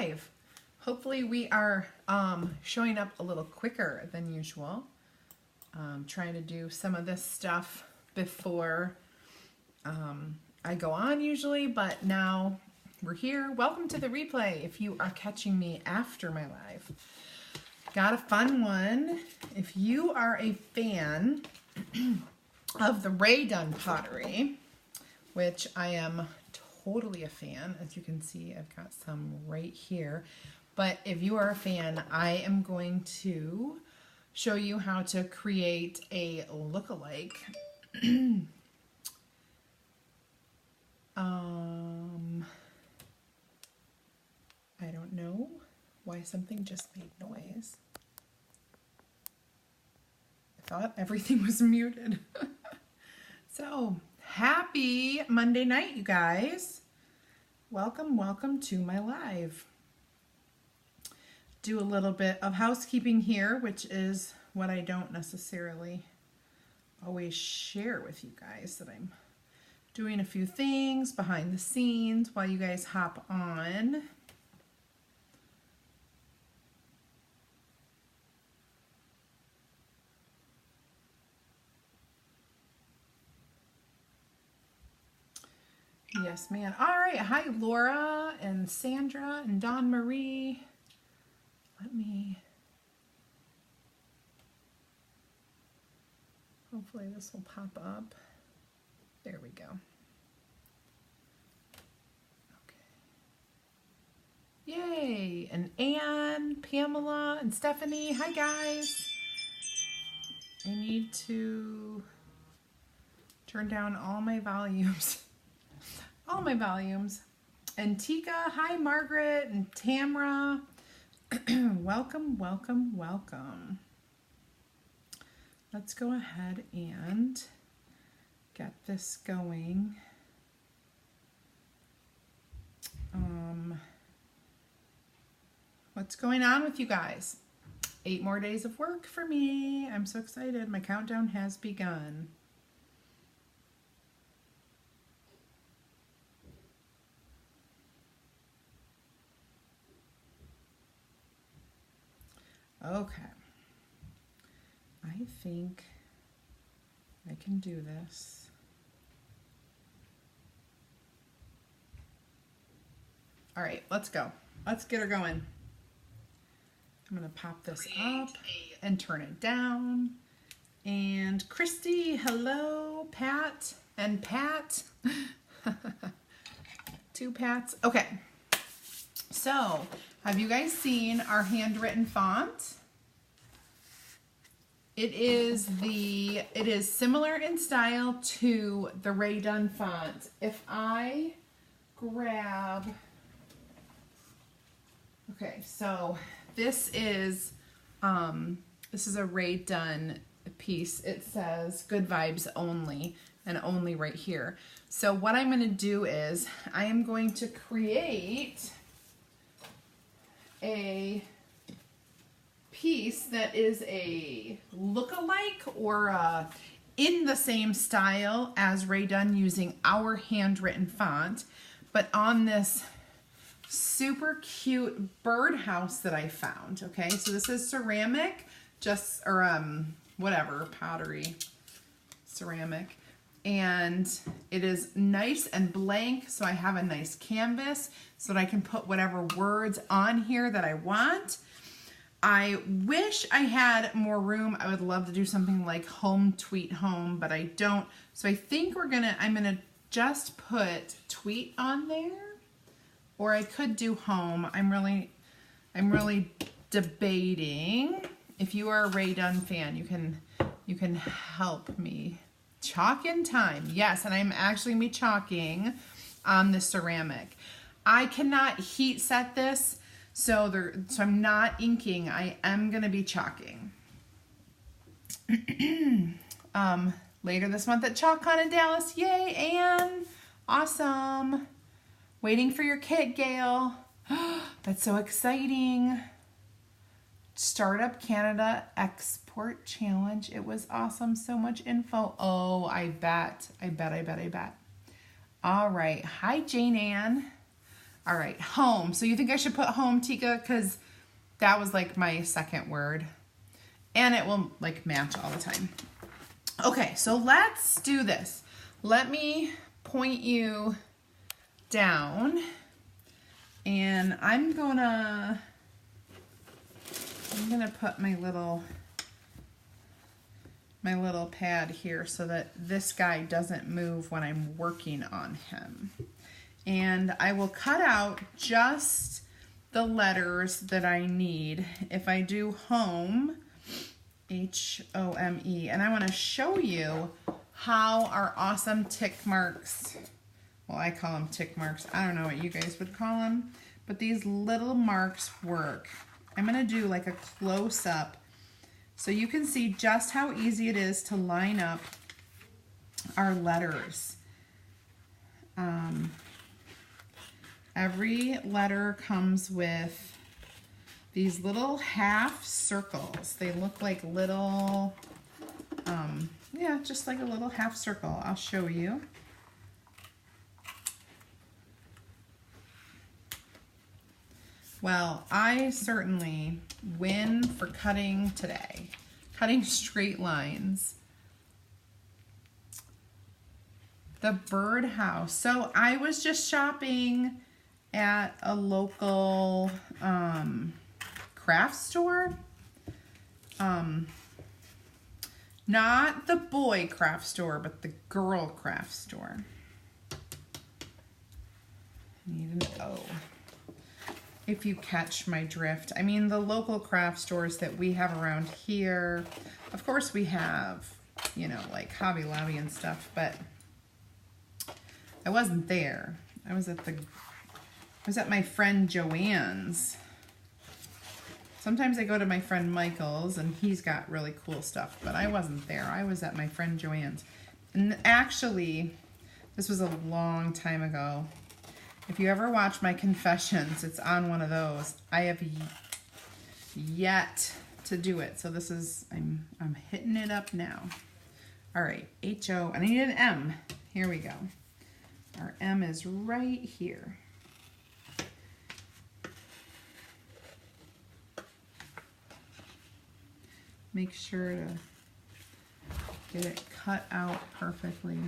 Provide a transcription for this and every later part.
live. Hopefully we are showing up a little quicker than usual. Trying to do some of this stuff before I go on usually, but now we're here. Welcome to the replay if you are catching me after my live. Got a fun one. If you are a fan of the Rae Dunn pottery, which I am totally a fan, as you can see, I've got some right here. But if you are a fan, I am going to show you how to create a look-alike. I don't know why something just made noise. I thought everything was muted. So, happy Monday night, you guys. Welcome, welcome to my live. Do a little bit of housekeeping here, which is what I don't necessarily always share with you guys, that I'm doing a few things behind the scenes while you guys hop on. Yes, man. All right. Hi, Laura and Sandra and Dawn Marie. Hopefully this will pop up. There we go. Okay. Yay. And Anne, Pamela, and Stephanie. Hi, guys. I need to turn down all my volumes. All my volumes. And Tika, hi Margaret, and Tamra. Welcome, welcome, welcome. Let's go ahead and get this going. What's going on with you guys? 8 more days of work for me. I'm so excited. My countdown has begun. Okay, I think I can do this. All right, let's go. Let's get her going. I'm gonna pop this up and turn it down. And Christy, hello, Pat and Pat. 2 Pats. Okay, so have you guys seen our handwritten font? It is similar in style to the Rae Dunn font. If I grab, okay, so this is a Rae Dunn piece. It says good vibes only, and only right here. So what I'm going to do is I am going to create a piece that is a look-alike or in the same style as Rae Dunn using our handwritten font, but on this super cute birdhouse that I found. Okay, so this is ceramic, whatever, pottery, ceramic. And it is nice and blank, so I have a nice canvas so that I can put whatever words on here that I want. I wish I had more room. I would love to do something like home tweet home, but I don't. So I think I'm gonna just put tweet on there, or I could do home. I'm really debating. If you are a Rae Dunn fan, you can help me. Chalk in time, yes, and I'm actually gonna be chalking on the ceramic. I cannot heat set this, so I'm not inking. I am gonna be chalking. Later this month at ChalkCon in Dallas. Yay, Anne! Awesome. Waiting for your kit, Gail. That's so exciting. Startup Canada Export Challenge. It was awesome. So much info. Oh, I bet. All right. Hi, Jane Ann. All right, home. So you think I should put home, Tika? Because that was like my second word. And it will like match all the time. Okay, so let's do this. Let me point you down. And I'm gonna put my little pad here so that this guy doesn't move when I'm working on him. And I will cut out just the letters that I need if I do home, H-O-M-E. And I want to show you how our awesome tick marks, well, I call them tick marks. I don't know what you guys would call them, but these little marks work. I'm going to do like a close-up so you can see just how easy it is to line up our letters. Every letter comes with these little half circles. They look like little, yeah, just like a little half circle. I'll show you. Well, I certainly win for cutting today. Cutting straight lines. The Birdhouse. So I was just shopping at a local craft store. Not the boy craft store, but the girl craft store. I need an O. If you catch my drift. I mean, the local craft stores that we have around here, of course we have, you know, like Hobby Lobby and stuff, but I wasn't there. I was at my friend Joanne's. Sometimes I go to my friend Michael's and he's got really cool stuff, but I wasn't there. I was at my friend Joanne's. And actually, this was a long time ago. If you ever watch my confessions, it's on one of those. I have yet to do it. So this is, I'm hitting it up now. All right, H-O, and I need an M. Here we go. Our M is right here. Make sure to get it cut out perfectly.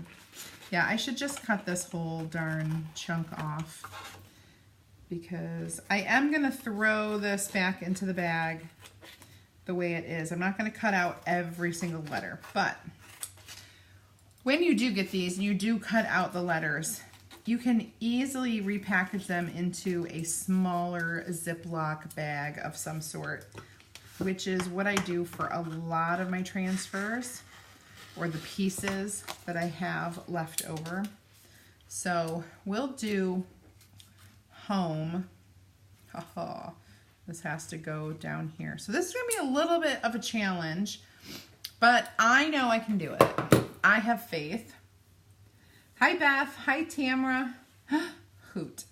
Yeah, I should just cut this whole darn chunk off because I am going to throw this back into the bag the way it is. I'm not going to cut out every single letter, but when you do get these, you do cut out the letters. You can easily repackage them into a smaller Ziploc bag of some sort, which is what I do for a lot of my transfers or the pieces that I have left over. So we'll do home. This has to go down here. So this is gonna be a little bit of a challenge, but I know I can do it. I have faith. Hi Beth, hi Tamara. Hoot.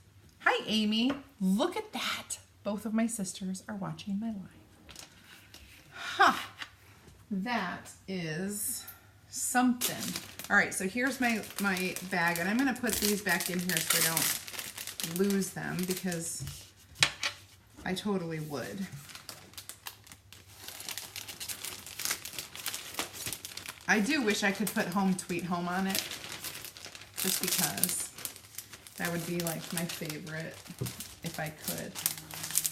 Hi Amy, look at that. Both of my sisters are watching my live. Ha, that is something. All right, so here's my bag, and I'm gonna put these back in here so I don't lose them because I totally would. I do wish I could put Home Tweet Home on it, just because that would be like my favorite if I could.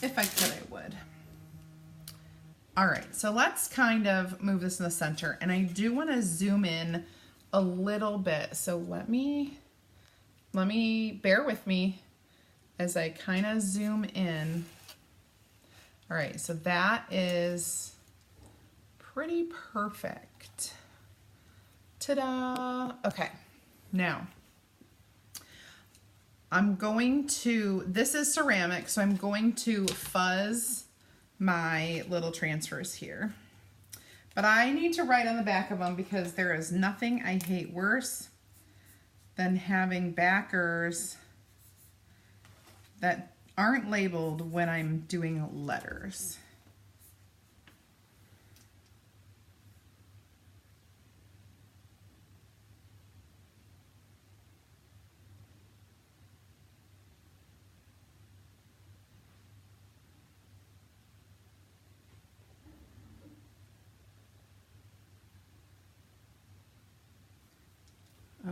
If I could, I would. All right, so let's kind of move this in the center, and I do want to zoom in a little bit. So let me bear with me as I kind of zoom in. All right, so that is pretty perfect. Ta-da! Okay, now I'm going to, this is ceramic, so I'm going to fuzz my little transfers here. But I need to write on the back of them because there is nothing I hate worse than having backers that aren't labeled when I'm doing letters.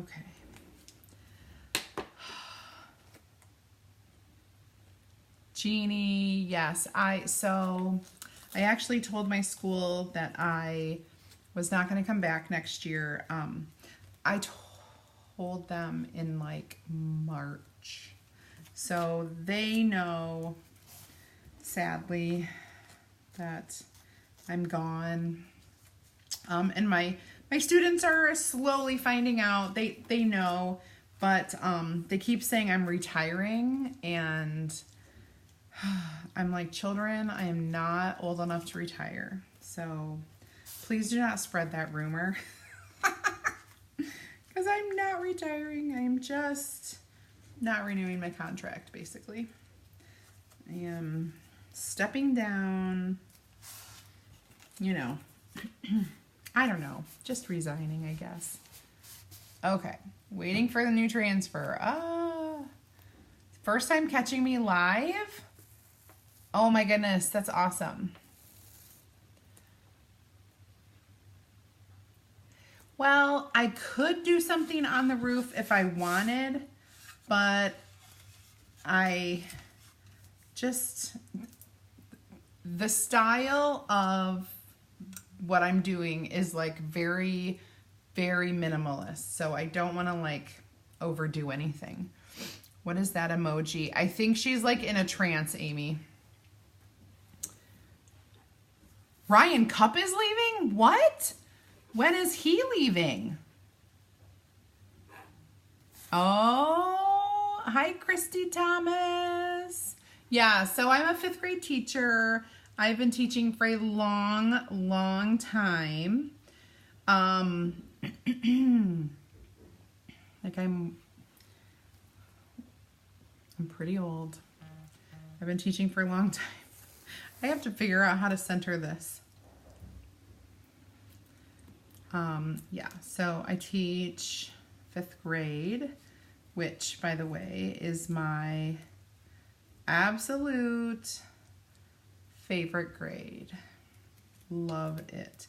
Okay. Jeannie, yes. I actually told my school that I was not going to come back next year. I told them in like March. So they know, sadly, that I'm gone. And my students are slowly finding out. They know, but they keep saying I'm retiring, and I'm like, children, I am not old enough to retire. So please do not spread that rumor. Because I'm not retiring. I am just not renewing my contract, basically. I am stepping down, you know. I don't know. Just resigning, I guess. Okay. Waiting for the new transfer. First time catching me live? Oh my goodness, that's awesome. Well, I could do something on the roof if I wanted, but the style of what I'm doing is like very, very minimalist. So I don't want to like overdo anything. What is that emoji? I think she's like in a trance, Amy. Ryan Cupp is leaving? What? When is he leaving? Oh, hi, Christy Thomas. Yeah, so I'm a 5th grade teacher. I've been teaching for a long, long time. Like I'm pretty old. I've been teaching for a long time. I have to figure out how to center this. Yeah, so I teach 5th grade, which, by the way, is my absolute favorite grade. Love it.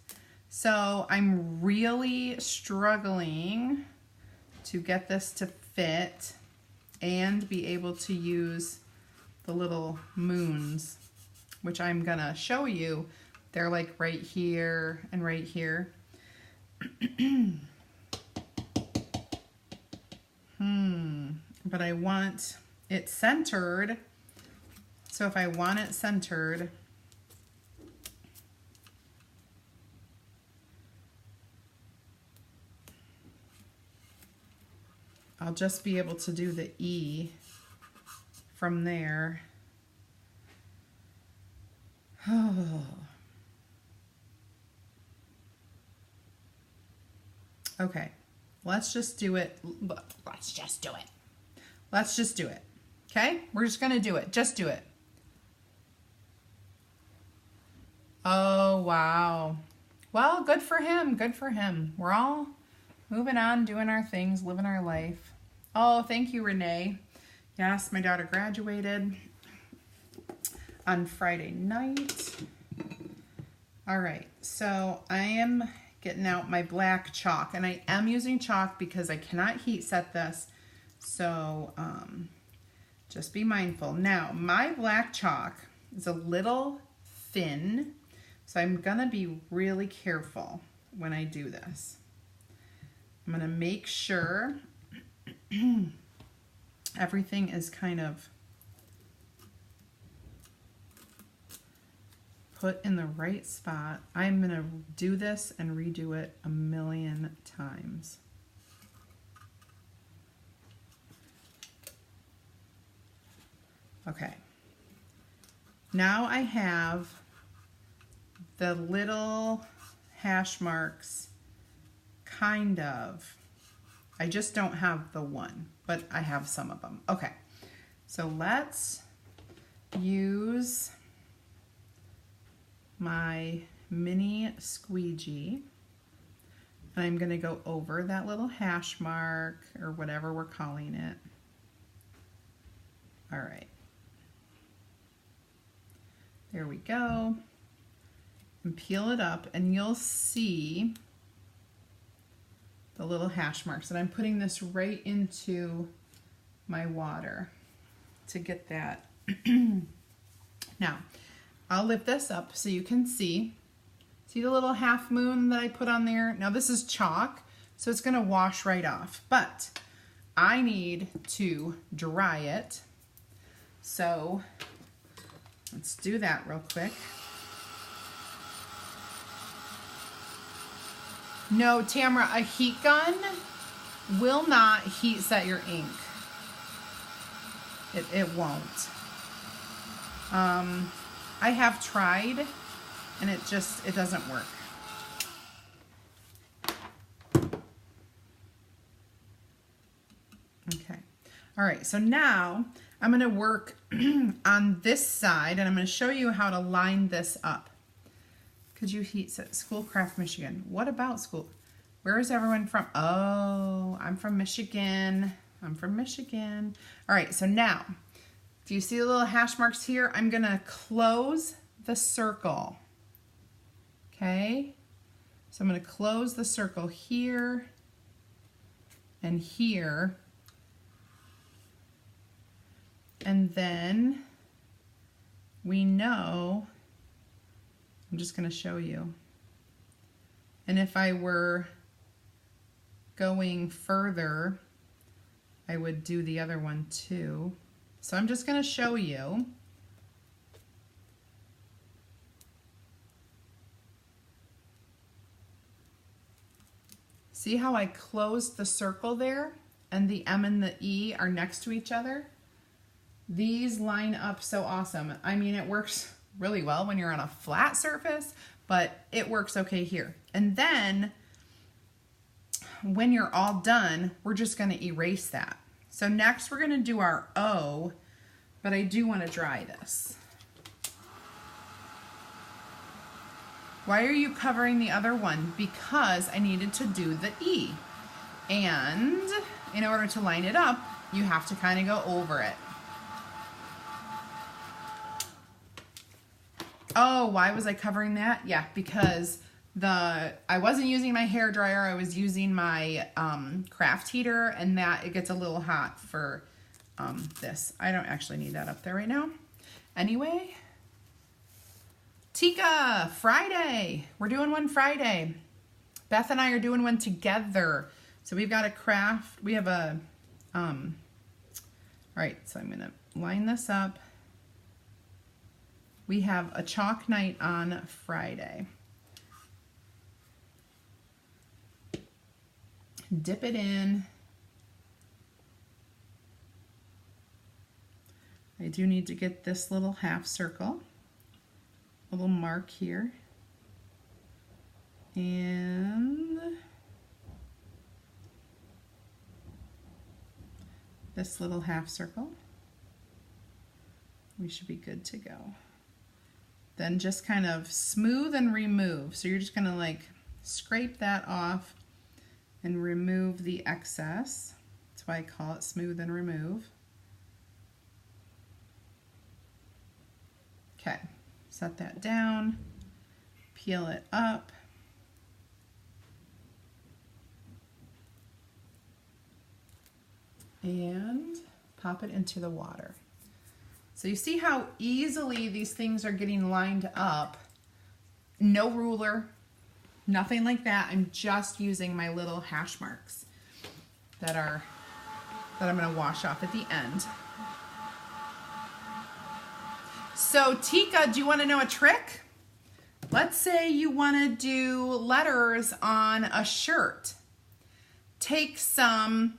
So I'm really struggling to get this to fit and be able to use the little moons, which I'm gonna show you. They're like right here and right here. But I want it centered. So if I want it centered, I'll just be able to do the E from there. Okay, let's just do it. Let's just do it. Let's just do it. Okay, we're just gonna do it. Just do it. Oh, wow. Well, good for him. Good for him. We're all moving on, doing our things, living our life. Oh, thank you, Renee. Yes, my daughter graduated on Friday night. All right, so I am getting out my black chalk, and I am using chalk because I cannot heat set this, so just be mindful. Now, my black chalk is a little thin, so I'm gonna be really careful when I do this. I'm gonna make sure everything is kind of put in the right spot. I'm gonna do this and redo it a million times. Okay. Now I have the little hash marks, kind of. I just don't have the one, but I have some of them. Okay, so let's use my mini squeegee, and I'm gonna go over that little hash mark or whatever we're calling it. All right, there we go. And peel it up, and you'll see the little hash marks. And I'm putting this right into my water to get that. Now, I'll lift this up so you can see. See the little half moon that I put on there? Now this is chalk, so it's gonna wash right off, but I need to dry it. So let's do that real quick. No, Tamara, a heat gun will not heat set your ink. It won't. I have tried and it doesn't work. Okay. All right, so now I'm gonna work on this side and I'm gonna show you how to line this up. Could you heat set Schoolcraft, Michigan? What about school? Where is everyone from? Oh, I'm from Michigan. I'm from Michigan. All right, so now, if you see the little hash marks here, I'm gonna close the circle. Okay, so I'm gonna close the circle here and here. And then we know, I'm just going to show you. And if I were going further, I would do the other one too. So I'm just going to show you. See how I closed the circle there and the M and the E are next to each other? These line up so awesome. I mean, it works really well when you're on a flat surface, but it works okay here. And then when you're all done, we're just gonna erase that. So next we're gonna do our O, but I do wanna dry this. Why are you covering the other one? Because I needed to do the E. And in order to line it up, you have to kind of go over it. Oh, why was I covering that? Yeah, because I wasn't using my hair dryer. I was using my craft heater, and that it gets a little hot for this. I don't actually need that up there right now. Anyway, Tika, Friday. We're doing one Friday. Beth and I are doing one together. So we've got a craft. We have a, all right, so I'm gonna line this up. We have a chalk night on Friday. Dip it in. I do need to get this little half circle, a little mark here, and this little half circle. We should be good to go. Then just kind of smooth and remove. So you're just gonna like scrape that off and remove the excess. That's why I call it smooth and remove. Okay, set that down, peel it up. And pop it into the water. So you see how easily these things are getting lined up. No ruler, nothing like that. I'm just using my little hash marks that I'm gonna wash off at the end. So Tika, do you wanna know a trick? Let's say you wanna do letters on a shirt. Take some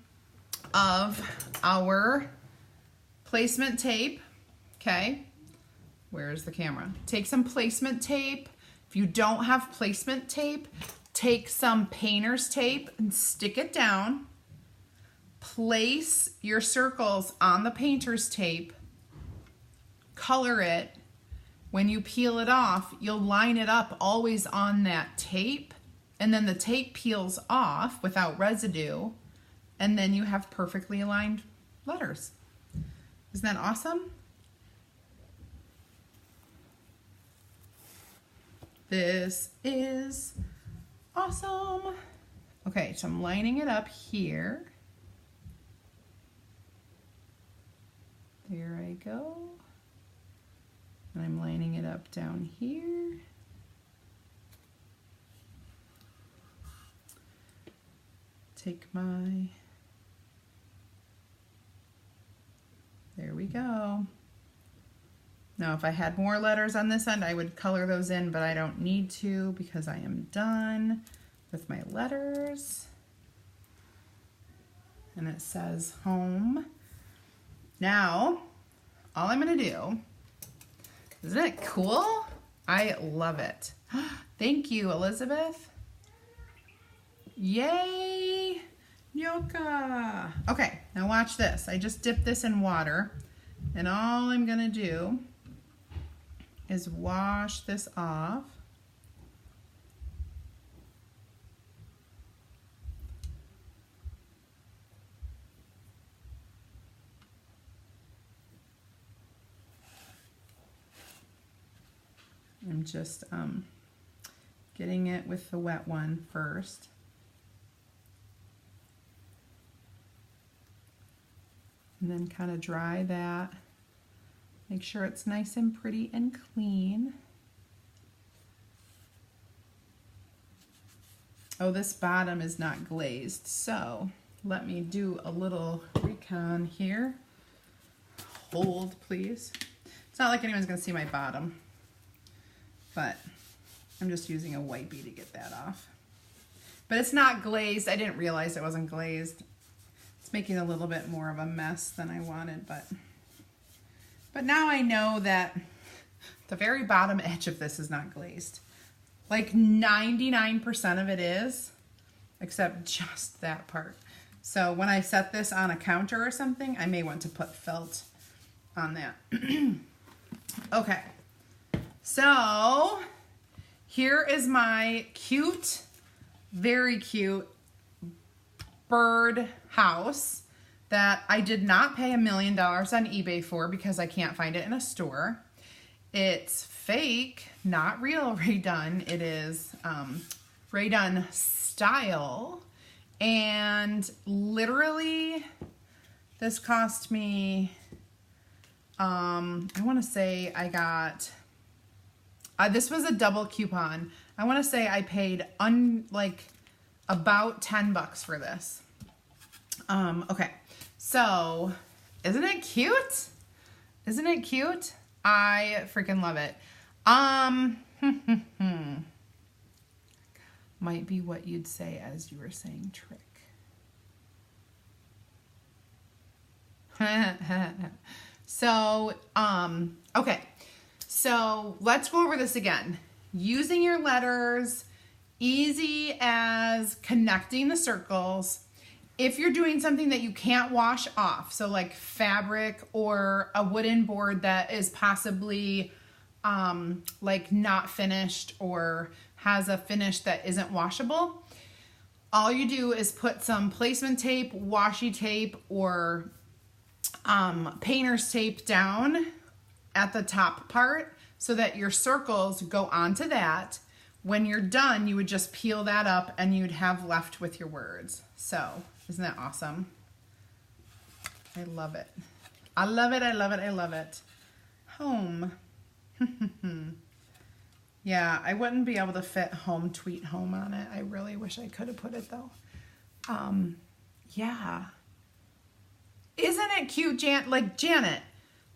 of our placement tape. Okay, where's the camera? Take some placement tape. If you don't have placement tape, take some painter's tape and stick it down. Place your circles on the painter's tape. Color it. When you peel it off, you'll line it up always on that tape, and then the tape peels off without residue, and then you have perfectly aligned letters. Isn't that awesome? This is awesome. Okay, so I'm lining it up here. There I go. And I'm lining it up down here. Take my, there we go. Now if I had more letters on this end, I would color those in, but I don't need to because I am done with my letters. And it says home. Now, all I'm gonna do, isn't it cool? I love it. Thank you, Elizabeth. Yay, Nyoka. Okay, now watch this. I just dipped this in water, and all I'm gonna do is wash this off. I'm just getting it with the wet one first. And then kind of dry that. Make sure it's nice and pretty and clean. Oh, this bottom is not glazed, so let me do a little recon here. Hold, please. It's not like anyone's gonna see my bottom, but I'm just using a wipey to get that off. But it's not glazed. I didn't realize it wasn't glazed. It's making a little bit more of a mess than I wanted, but now I know that the very bottom edge of this is not glazed. Like 99% of it is, except just that part. So when I set this on a counter or something, I may want to put felt on that. Okay, so here is my cute, very cute bird house that I did not pay $1 million on eBay for because I can't find it in a store. It's fake, not real Rae Dunn. It is Rae Dunn style. And literally, this cost me, I want to say I got, this was a double coupon. I want to say I paid about 10 bucks for this. Okay, so isn't it cute? Isn't it cute? I freaking love it. Might be what you'd say as you were saying trick. So, okay. So let's go over this again. Using your letters, easy as connecting the circles. If you're doing something that you can't wash off, so like fabric or a wooden board that is possibly like not finished or has a finish that isn't washable, all you do is put some placement tape, washi tape, or painter's tape down at the top part so that your circles go onto that. When you're done, you would just peel that up and you'd have left with your words. So, isn't that awesome? I love it. I love it, I love it, I love it. Home. Yeah, I wouldn't be able to fit home, tweet home on it. I really wish I could have put it though. Yeah. Isn't it cute, Janet?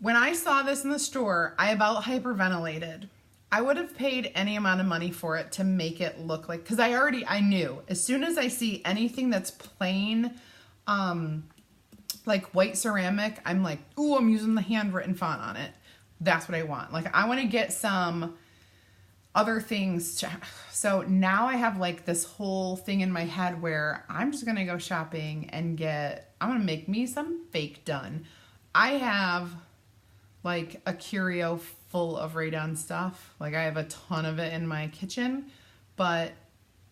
When I saw this in the store, I about hyperventilated. I would have paid any amount of money for it to make it look like, because I knew as soon as I see anything that's plain, like white ceramic, I'm like, ooh, I'm using the handwritten font on it. That's what I want. Like, I want to get some other things. So now I have like this whole thing in my head where I'm just going to go shopping and I'm going to make me some fake done. I have like a curio full of Rae Dunn stuff. Like, I have a ton of it in my kitchen, but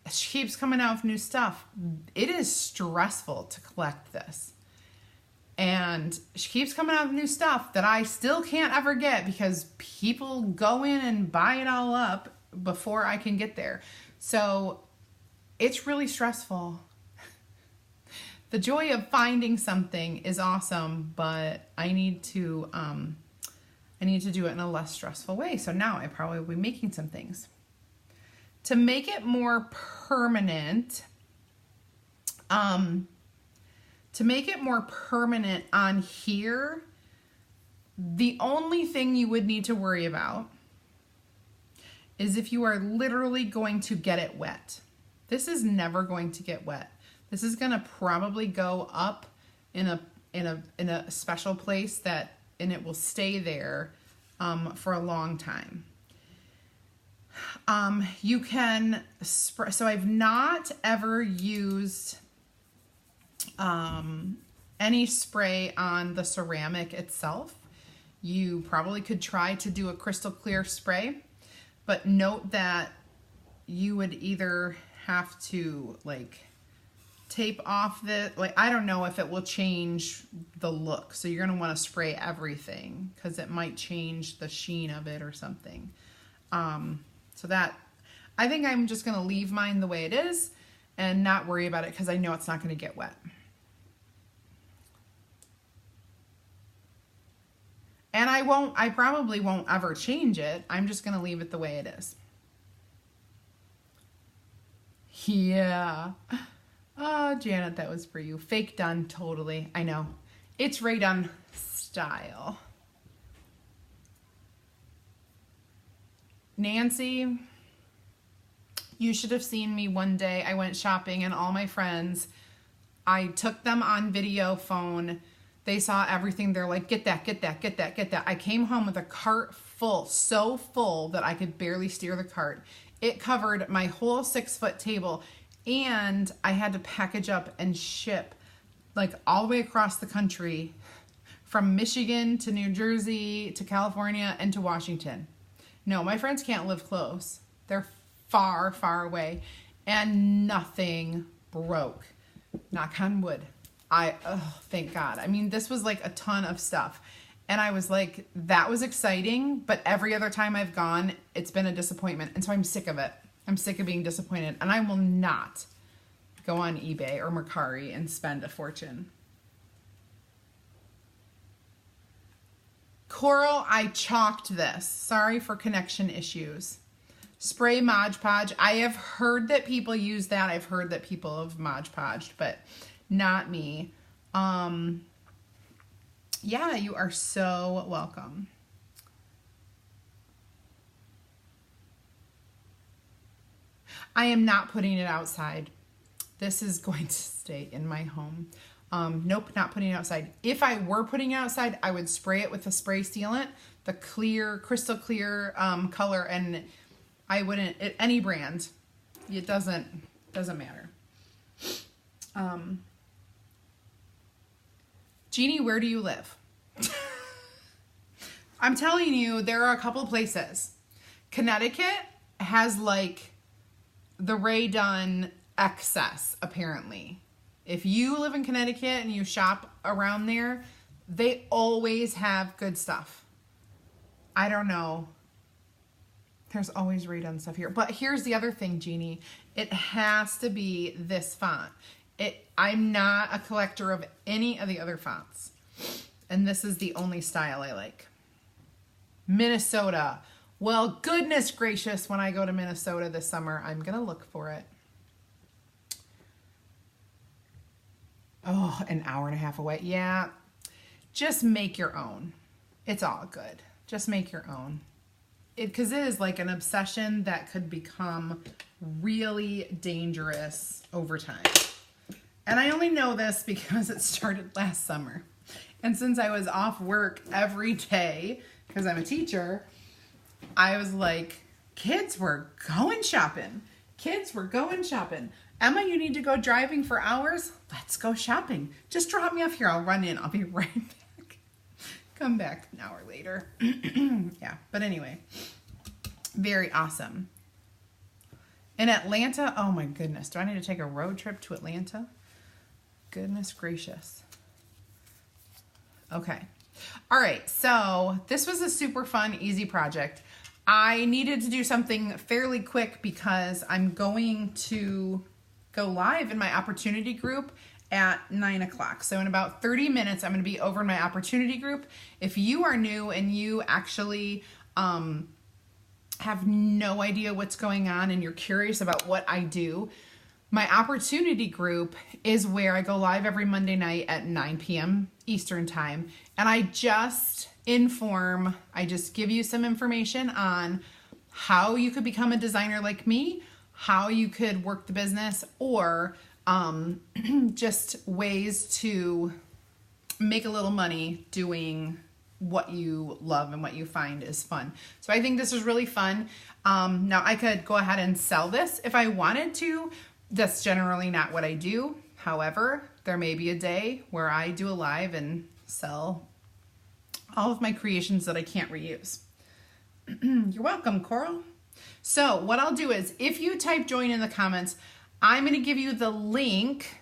she keeps coming out with new stuff. It is stressful to collect this. And she keeps coming out with new stuff that I still can't ever get because people go in and buy it all up before I can get there. So it's really stressful. the joy of finding something is awesome, but I need to do it in a less stressful way. So now I probably will be making some things. To make it more permanent, on here, the only thing you would need to worry about is if you are literally going to get it wet. This is never going to get wet. This is gonna probably go up in a special place and it will stay there for a long time. You can spray. So I've not ever used any spray on the ceramic itself. You probably could try to do a crystal clear spray, but note that you would either have to like tape off I don't know if it will change the look. So you're gonna want to spray everything because it might change the sheen of it or something. So that, I think I'm just gonna leave mine the way it is and not worry about it because I know it's not gonna get wet. And I probably won't ever change it. I'm just gonna leave it the way it is. Yeah. Oh, Janet, that was for you. Fake done, totally. I know. It's Rae Dunn style. Nancy, you should have seen me one day. I went shopping and all my friends, I took them on video phone. They saw everything. They're like, get that, get that, get that, get that. I came home with a cart full, so full that I could barely steer the cart. It covered my whole 6-foot table, and I had to package up and ship like all the way across the country from Michigan to New Jersey to California and to Washington. No, my friends can't live close. They're far, far away, and nothing broke. Knock on wood. Thank God. I mean, this was like a ton of stuff. And I was like, that was exciting, but every other time I've gone, it's been a disappointment. And so I'm sick of it. I'm sick of being disappointed. And I will not go on eBay or Mercari and spend a fortune. Coral, I chalked this. Sorry for connection issues. Spray Mod Podge. I have heard that people use that. I've heard that people have Mod Podged, but not me. Yeah, you are so welcome. I am not putting it outside. This is going to stay in my home. Nope, not putting it outside. If I were putting it outside, I would spray it with a spray sealant, the clear, crystal clear color, and I wouldn't, any brand. It doesn't matter. Jeannie, where do you live? I'm telling you, there are a couple places. Connecticut has like the Rae Dunn excess, apparently. If you live in Connecticut and you shop around there, they always have good stuff. I don't know. There's always Rae Dunn stuff here. But here's the other thing, Jeannie. It has to be this font. I'm not a collector of any of the other fonts. And this is the only style I like. Minnesota. Well, goodness gracious, when I go to Minnesota this summer, I'm going to look for it. Oh, an hour and a half away. Yeah, just make your own. It's all good. Just make your own. Because it is like an obsession that could become really dangerous over time. And I only know this because it started last summer. And since I was off work every day, because I'm a teacher, I was like, kids were going shopping. Kids were going shopping. Emma, you need to go driving for hours? Let's go shopping. Just drop me off here. I'll run in. I'll be right back. Come back an hour later. Yeah, but anyway, very awesome. In Atlanta, oh my goodness. Do I need to take a road trip to Atlanta? Goodness gracious. Okay. All right. So this was a super fun, easy project. I needed to do something fairly quick because I'm going to go live in my opportunity group at 9 o'clock. So in about 30 minutes, I'm going to be over in my opportunity group. If you are new and you actually have no idea what's going on and you're curious about what I do, my opportunity group is where I go live every Monday night at 9 p.m. Eastern time. And I just give you some information on how you could become a designer like me, how you could work the business, or just ways to make a little money doing what you love and what you find is fun. So I think this is really fun. Now I could go ahead and sell this if I wanted to. That's generally not what I do. However, there may be a day where I do a live and sell all of my creations that I can't reuse. You're welcome, Coral. So what I'll do is, if you type join in the comments, I'm going to give you the link.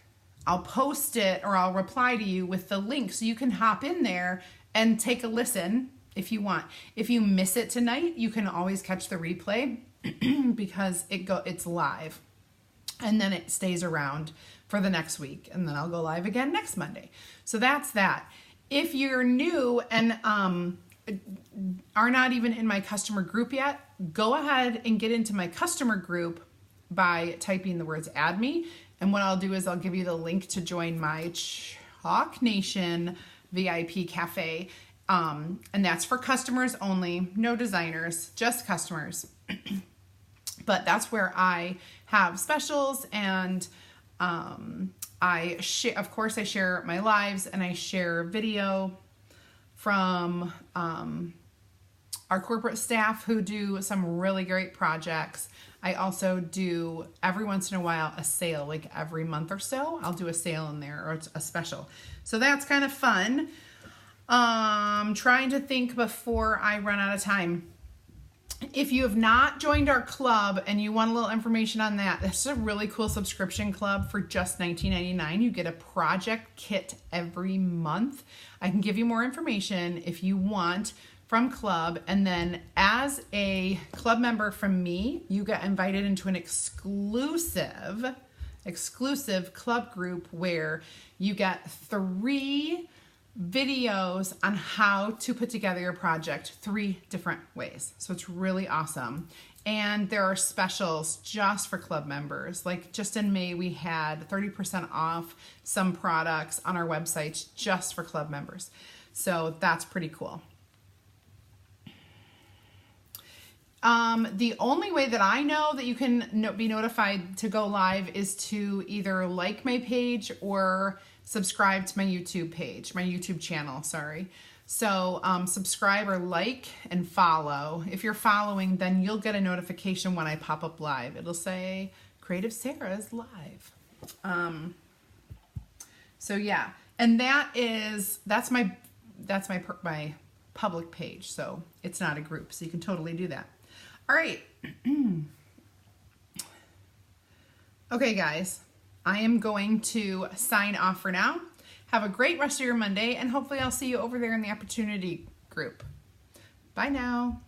I'll post it, or I'll reply to you with the link so you can hop in there and take a listen if you want. If you miss it tonight, you can always catch the replay because it's live. And then it stays around for the next week, and then I'll go live again next Monday. So that's that. If you're new and are not even in my customer group yet, go ahead and get into my customer group by typing the words add me. And what I'll do is I'll give you the link to join my Chalk Nation VIP cafe. And that's for customers only, no designers, just customers. But that's where I have specials, and I share my lives, and I share video from our corporate staff who do some really great projects. I also do every once in a while a sale, like every month or so, I'll do a sale in there, or it's a special. So that's kind of fun. Trying to think before I run out of time. If you have not joined our club and you want a little information on that, this is a really cool subscription club for just $19.99. You get a project kit every month. I can give you more information if you want from club. And then as a club member from me, you get invited into an exclusive club group where you get 3 videos on how to put together your project 3 different ways. So it's really awesome. And there are specials just for club members. Like just in May, we had 30% off some products on our website just for club members. So that's pretty cool. The only way that I know that you can be notified to go live is to either like my page or subscribe to my YouTube channel, sorry. So subscribe or like and follow. If you're following, then you'll get a notification when I pop up live. It'll say Creative Sarah's live. So yeah, and that's my public page. So it's not a group, so you can totally do that. All right. Okay, guys. I am going to sign off for now. Have a great rest of your Monday, and hopefully I'll see you over there in the opportunity group. Bye now.